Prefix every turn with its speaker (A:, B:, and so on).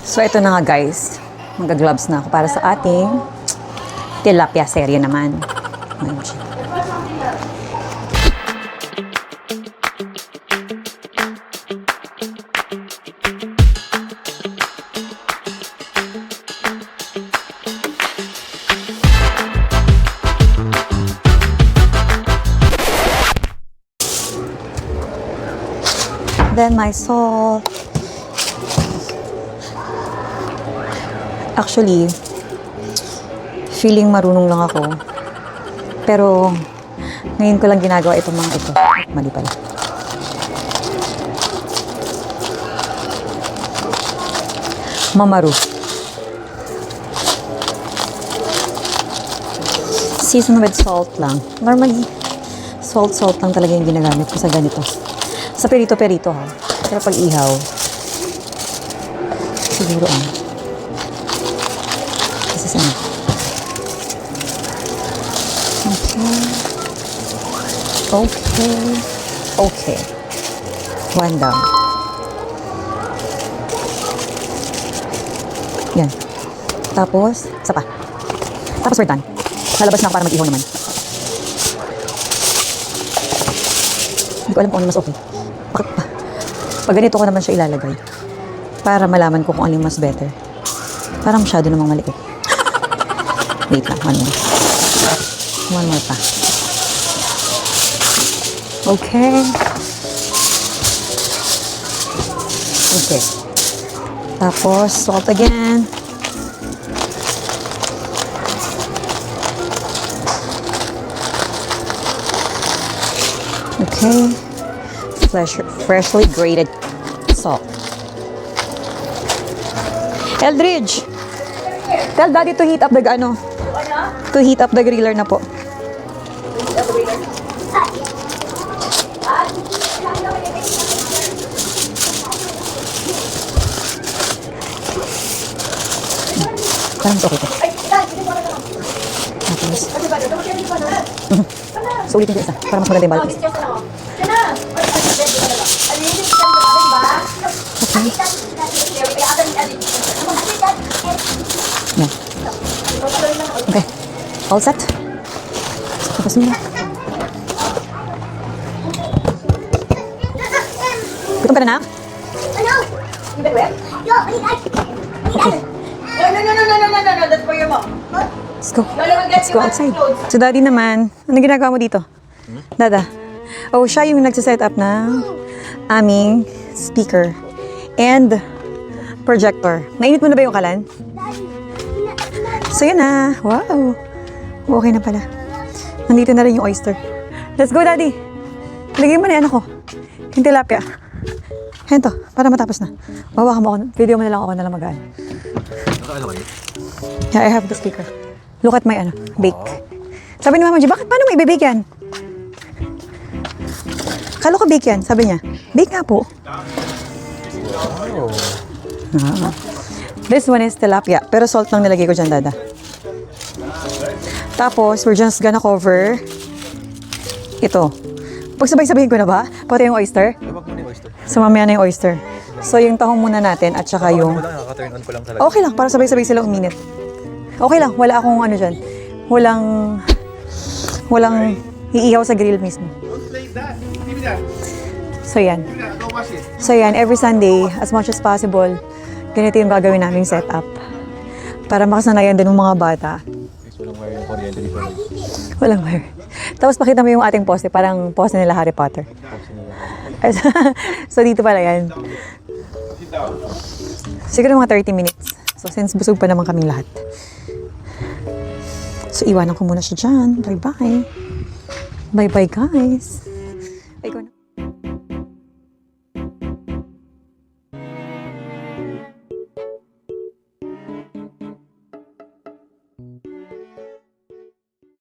A: So, ito na nga guys. Mag-gloves na ako para sa ating tilapia serye naman. Ayan siya. Then my salt. Actually, feeling marunong lang ako. Pero, ngayon ko lang ginagawa itong mga ito. Mali pala. Mamaru. Season with salt lang. Normally, salt lang talaga yung ginagamit ko sa ganito. Sa perito-perito ha. Pero pag ihaw, siguro This is enough. Okay. One down. Yan. Tapos, isa pa. Tapos we're done. Lalabas na ako para mag-ihaw naman. Hindi ko alam kung ano mas okay. Pag ganito ko naman siya ilalagay. Para malaman ko kung ano yung mas better. Parang masyado namang maliit. Wait lang, one more. One more pa. Okay. Okay. Tapos, salt again. Okay. Freshly grated salt. Eldridge! Tell Daddy to heat up the to heat up the griller na po. Parang okay to. Tapos. So ulitin ko isa para mas maganda yung balot. Okay. Yan. Okay. All set? Tapos nyo. Gutom ka na, nak? Okay.
B: No. That's for your mom.
A: Let's go. Let's go outside. So, Daddy naman, anong ginagawa mo dito? Dada? Oh, siya yung nagsiset up ng aming speaker and projector. Nainit mo na ba yung kalan? So, yun na. Wow. Okay na pala. Nandito na rin yung oyster. Let's go, Daddy. Lagay mo na yan ako. Yung tilapia. Yan to, para matapos na. Mawakan mo ako. Video mo na lang ako na lang mag-aan. Yeah, I have the speaker. Look at my bake. Sabi ni Mama G, paano mo i-bake yan? Kala ko bake yan. Sabi niya, bake nga po. This one is tilapia. Pero salt lang nilagay ko dyan, Dada. Tapos, we're just gonna cover ito. Pagsabay-sabayin ko na ba? Pati yung oyster? So, mamaya na yung oyster. So, yung tahong muna natin at saka yung... Okay lang, para sabay-sabay sila uminit. Okay lang, wala akong dyan. Walang iihaw sa grill mismo. So, yan. So, yan, every Sunday, as much as possible, ganito yung gagawin naming setup. Para makasanayan din ng mga bata.
C: Walang wire yung kuryente dito.
A: Walang wire. Tapos pakita mo yung ating poste, parang poste nila Harry Potter. So, dito pala yan. Siguro mga 30 minutes. So, since busog pa naman kaming lahat. So, iwanan ko muna siya dyan. Bye-bye. Bye-bye, guys.